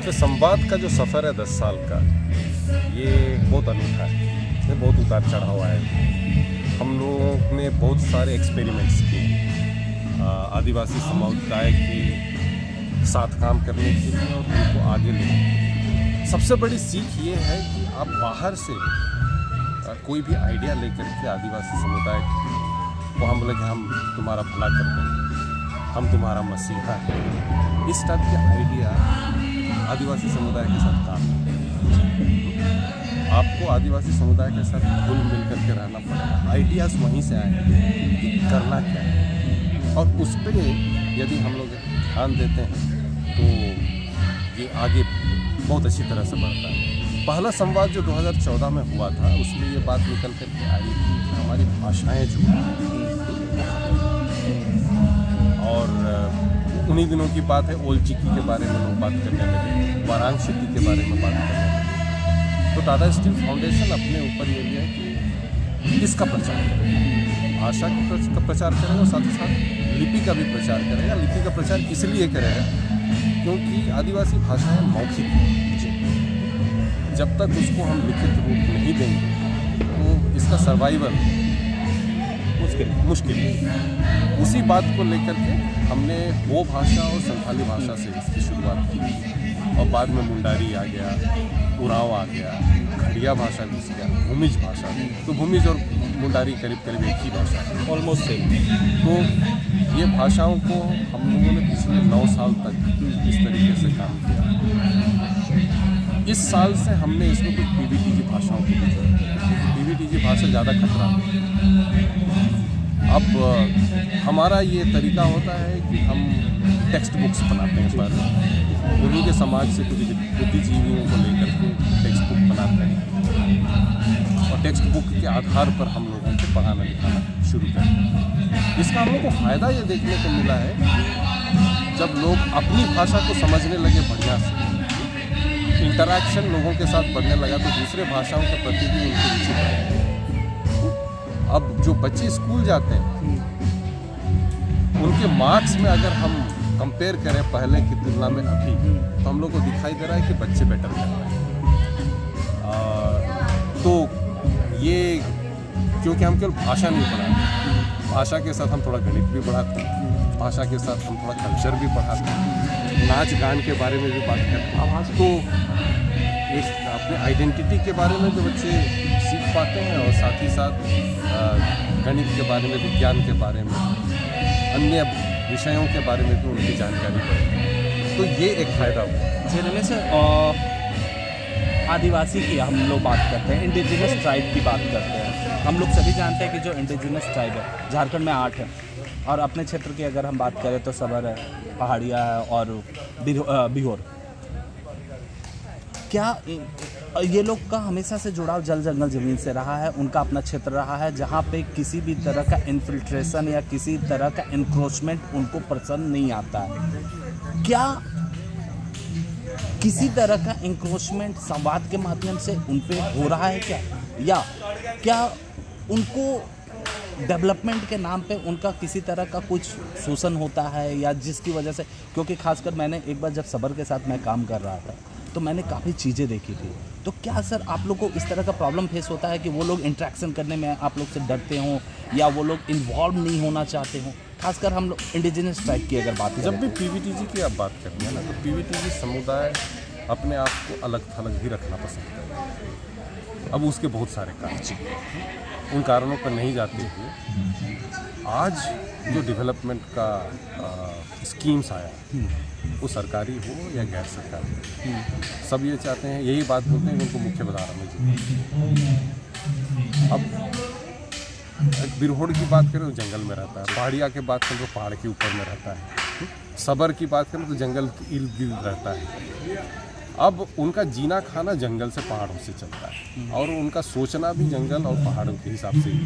देखिए, संवाद का जो सफ़र है 10 साल का, ये बहुत अनूठा है। इसमें बहुत उतार चढ़ाव है। हम लोगों ने बहुत सारे एक्सपेरिमेंट्स किए आदिवासी समुदाय के साथ काम करने के लिए और उनको आगे ले। सबसे बड़ी सीख ये है कि आप बाहर से कोई भी आइडिया लेकर के आदिवासी समुदाय को हम बोले कि हम तुम्हारा भला कर देंगे, हम तुम्हारा मसीहा है, इस टाइप के आइडिया आदिवासी समुदाय के साथ काम आपको आदिवासी समुदाय के साथ घुल मिल करके रहना पड़ेगा। आइडियाज़ वहीं से आएंगे कि करना क्या है, और उस पर यदि हम लोग ध्यान देते हैं तो ये आगे बहुत अच्छी तरह से बढ़ता है। पहला संवाद जो 2014 में हुआ था, उसमें ये बात निकल करके आई थी कि हमारी भाषाएँ जो और उन्हीं दिनों की बात है, ओल चिकी के बारे में लोग बात करने लगे, वारांग सिटी के बारे में बात करने लगे। तो टाटा स्टील फाउंडेशन अपने ऊपर ये लिया कि इसका प्रचार करेगा, भाषा का प्रचार करेगा और साथ ही साथ लिपि का भी प्रचार करेगा। लिपि का प्रचार इसलिए करेगा क्योंकि आदिवासी भाषाएं मौखिक हैं। जब तक उसको हम लिखित रूप नहीं देंगे तो इसका सर्वाइवल मुश्किल है। उसी बात को लेकर के हमने वो भाषा और संथाली भाषा से इसकी शुरुआत की, और बाद में मुंडारी आ गया, उरांव आ गया, खड़िया भाषा घुस गया, भूमिज भाषा। तो भूमिज और मुंडारी करीब करीब एक ही भाषा है, ऑलमोस्ट सेम। तो ये भाषाओं को हम लोगों ने पिछले 9 साल तक इस तरीके से काम किया। इस साल से हमने इसमें कुछ पीवीटीजी भाषाओं की पीवीटीजी भाषा ज़्यादा खतरा है। अब हमारा ये तरीका होता है कि हम टेक्स्ट बुक्स बनाते हैं, पर उन्हीं के समाज से कुछ बुद्धिजीवियों को लेकर के टेक्स्ट बुक बनाते हैं, और टेक्स्ट बुक के आधार पर हम लोगों को पढ़ाना लिखाना शुरू करते हैं। इसका हम लोग को फ़ायदा ये देखने को मिला है, जब लोग अपनी भाषा को समझने लगे बढ़िया से, इंटरैक्शन लोगों के साथ बढ़ने लगा, तो दूसरे भाषाओं के प्रति भी उनकी रुचि बढ़ी। अब जो बच्चे स्कूल जाते हैं, उनके मार्क्स में अगर हम कंपेयर करें पहले की तुलना में अभी, तो हम लोग को दिखाई दे रहा है कि बच्चे बेटर कर रहे हैं। तो ये क्योंकि हम केवल भाषा नहीं पढ़ाते, भाषा के साथ हम थोड़ा गणित भी पढ़ाते हैं, भाषा के साथ हम थोड़ा कल्चर भी पढ़ाते हैं, नाच गान के बारे में भी बात करते हैं। तो एक अपने आइडेंटिटी के बारे में जो बच्चे सीख पाते हैं, और साथ ही साथ गणित के बारे में, विज्ञान के बारे में, अन्य विषयों के बारे में भी उनकी जानकारी बढ़े। तो ये एक फ़ायदा हुआ। जिनमें से आदिवासी की हम लोग बात करते हैं, इंडिजिनस ट्राइब की बात करते हैं। हम लोग सभी जानते हैं कि जो इंडिजिनस ट्राइब है झारखंड में 8 है, और अपने क्षेत्र की अगर हम बात करें तो सबर है, पहाड़िया है और बिहोर। क्या ये लोग का हमेशा से जुड़ाव जल जंगल ज़मीन से रहा है? उनका अपना क्षेत्र रहा है जहाँ पे किसी भी तरह का इन्फिल्ट्रेशन या किसी तरह का इंक्रोचमेंट उनको पसंद नहीं आता है। क्या किसी तरह का इंक्रोचमेंट संवाद के माध्यम से उन पे हो रहा है क्या, या क्या उनको डेवलपमेंट के नाम पे उनका किसी तरह का कुछ शोषण होता है, या जिसकी वजह से? क्योंकि खासकर मैंने एक बार जब सबर के साथ मैं काम कर रहा था तो मैंने काफ़ी चीज़ें देखी थी। तो क्या सर आप लोग को इस तरह का प्रॉब्लम फेस होता है कि वो लोग इंटरेक्शन करने में आप लोग से डरते हों, या वो लोग इन्वॉल्व नहीं होना चाहते हों? खासकर हम लोग इंडिजिनस ट्राइब की अगर बात करें, जब भी पीवीटीजी की आप बात करते हैं ना, तो पीवीटीजी समुदाय अपने आप को अलग थलग ही रखना पसंद करता है। अब उसके बहुत सारे कारण, उन कारणों पर नहीं जाते हुए आज जो डेवलपमेंट का स्कीम्स आया, वो सरकारी हो या गैर सरकारी, सब ये चाहते हैं, यही बात बोलते हैं कि उनको मुख्य धारा में जीना। अब बिरहोड़ की बात करें तो जंगल में रहता है, पहाड़िया की बात करें तो पहाड़ के ऊपर में रहता है, सबर की बात करें तो जंगल के इर्द गिर्द रहता है। अब उनका जीना खाना जंगल से, पहाड़ों से चलता है, और उनका सोचना भी जंगल और पहाड़ों के हिसाब से ही।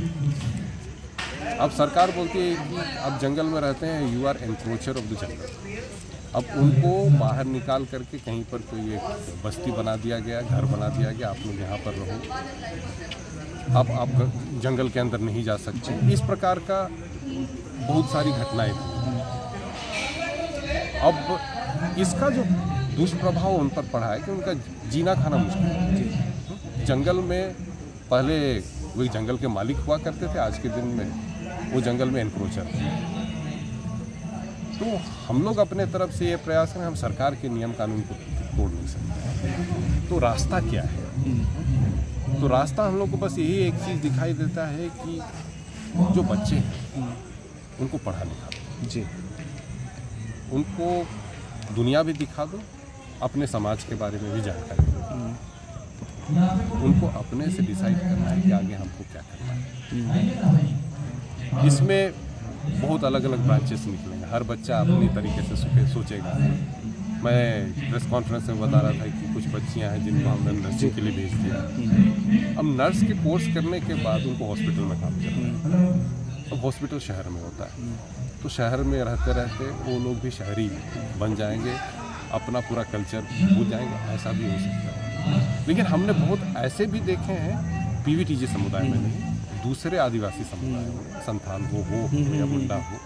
अब सरकार बोलती है कि आप जंगल में रहते हैं, you are encroacher of the jungle. अब उनको बाहर निकाल करके कहीं पर कोई एक बस्ती बना दिया गया, घर बना दिया गया, आप लोग यहाँ पर रहो, अब आप जंगल के अंदर नहीं जा सकते। इस प्रकार का बहुत सारी घटनाएं थी। अब इसका जो दुष्प्रभाव उन पर पड़ा है कि उनका जीना खाना मुश्किल है। जंगल में पहले वही जंगल के मालिक हुआ करते थे, आज के दिन में वो जंगल में एनक्रोचर है। तो हम लोग अपने तरफ से ये प्रयास करें, हम सरकार के नियम कानून को तोड़ नहीं सकते। तो रास्ता क्या है? तो रास्ता हम लोग को बस यही एक चीज़ दिखाई देता है कि जो बच्चे हैं उनको पढ़ा लिखा दो जी, उनको दुनिया भी दिखा दो, अपने समाज के बारे में भी जानकारी दो। उनको अपने से डिसाइड करना है कि आगे हमको क्या करना है। इसमें बहुत अलग अलग ब्रांचेस निकलेंगे, हर बच्चा अपनी तरीके से सोचेगा। मैं प्रेस कॉन्फ्रेंस में बता रहा था कि कुछ बच्चियां हैं जिनको हमने नर्सिंग के लिए भेज दिया। अब नर्स के कोर्स करने के बाद उनको हॉस्पिटल में काम करना है। अब हॉस्पिटल शहर में होता है, तो शहर में रहते रहते वो लोग भी शहरी बन जाएंगे, अपना पूरा कल्चर भूल जाएंगे, ऐसा भी हो सकता है। लेकिन हमने बहुत ऐसे भी देखे हैं, पीवीटीजी समुदाय में नहीं, दूसरे आदिवासी समुदाय में, संथाल हो या मुंडा हो,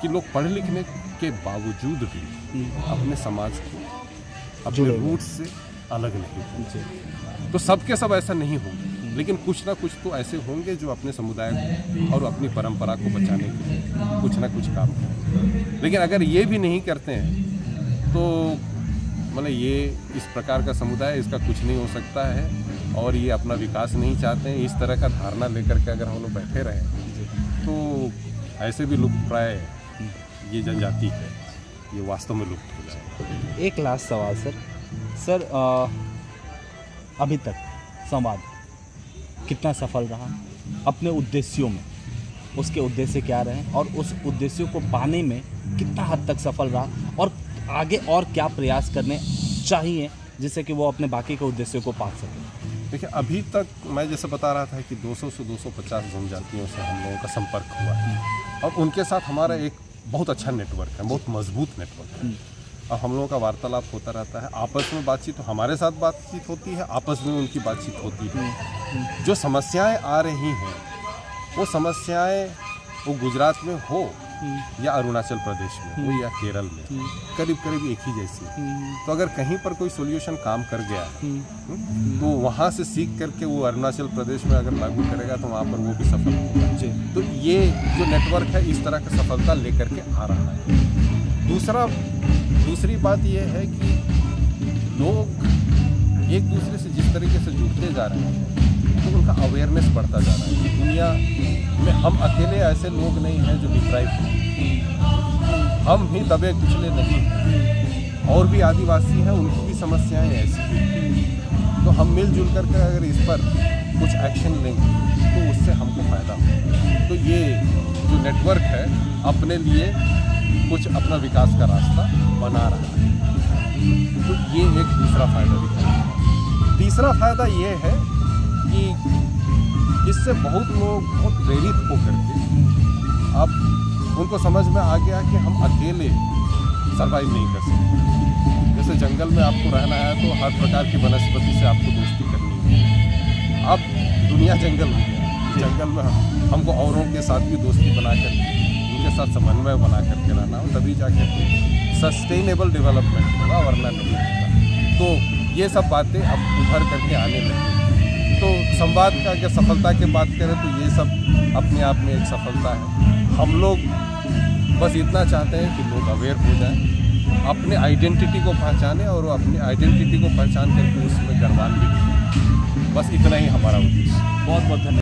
कि लोग पढ़ लिखने के बावजूद भी अपने समाज को, अपने रूट से अलग नहीं होते। तो सबके सब ऐसा नहीं होंगे, लेकिन कुछ ना कुछ तो ऐसे होंगे जो अपने समुदाय और अपनी परंपरा को बचाने के लिए कुछ ना कुछ काम करें। लेकिन अगर ये भी नहीं करते हैं तो मतलब ये इस प्रकार का समुदाय, इसका कुछ नहीं हो सकता है और ये अपना विकास नहीं चाहते हैं। इस तरह का धारणा लेकर के अगर हम लोग बैठे रहें तो ऐसे भी लुप्त प्राय ये जनजाति है, ये वास्तव में लुप्त हो जाए। एक लास्ट सवाल सर, अभी तक संवाद कितना सफल रहा अपने उद्देश्यों में? उसके उद्देश्य क्या रहे और उस उद्देश्यों को पाने में कितना हद तक सफल रहा, और आगे और क्या प्रयास करने चाहिए जिससे कि वो अपने बाकी के उद्देश्यों को पा सके? देखिए, अभी तक मैं जैसे बता रहा था कि 200 से 250 जनजातियों से हम लोगों का संपर्क हुआ है और उनके साथ हमारा एक बहुत अच्छा नेटवर्क है, बहुत मजबूत नेटवर्क है। अब हम लोगों का वार्तालाप होता रहता है, आपस में बातचीत, तो हमारे साथ बातचीत होती है, आपस में उनकी बातचीत होती है। जो समस्याएं आ रही हैं वो समस्याएं वो गुजरात में हो या अरुणाचल प्रदेश में हो या केरल में, करीब करीब एक ही जैसी। तो अगर कहीं पर कोई सॉल्यूशन काम कर गया है तो वहाँ से सीख करके वो अरुणाचल प्रदेश में अगर लागू करेगा तो वहाँ पर वो भी सफल होगा। तो ये जो नेटवर्क है इस तरह का सफलता लेकर के आ रहा है। दूसरी बात ये है कि लोग एक दूसरे से जिस तरीके से जुड़ते जा रहे हैं तो उनका अवेयरनेस बढ़ता जा रहा है। दुनिया में हम अकेले ऐसे लोग नहीं हैं जो डिप्राइव हैं, हम ही दबे कुचले नहीं हैं, और भी आदिवासी हैं, उनकी भी समस्याएं ऐसी हैं। तो हम मिलजुल करके अगर इस पर कुछ एक्शन लेंगे तो उससे हमको फ़ायदा होगा। तो ये जो नेटवर्क है अपने लिए कुछ अपना विकास का रास्ता बना रहा है, तो ये एक दूसरा फ़ायदा दिखा रहा है। तीसरा फ़ायदा ये है कि इससे बहुत लोग बहुत प्रेरित होकर के अब उनको समझ में आ गया कि हम अकेले सर्वाइव नहीं कर सकते। जैसे जंगल में आपको रहना है तो हर प्रकार की वनस्पति से आपको दोस्ती करनी है। अब दुनिया जंगल हो गया, जंगल में हमको औरों के साथ भी दोस्ती बना कर, उनके साथ समन्वय बना करके रहना हो, तभी जाकर के सस्टेनेबल डेवलपमेंट होगा, वरना नहीं होगा। तो ये सब बातें अब उभर करके आने लगी। तो संवाद का अगर सफलता की बात करें तो ये सब अपने आप में एक सफलता है। हम लोग बस इतना चाहते हैं कि लोग अवेयर हो जाएं, अपने आइडेंटिटी को पहचानें और अपनी आइडेंटिटी को पहचान करके उसमें गर्वान्वित। बस इतना ही हमारा उद्देश्य। बहुत बहुत धन्यवाद।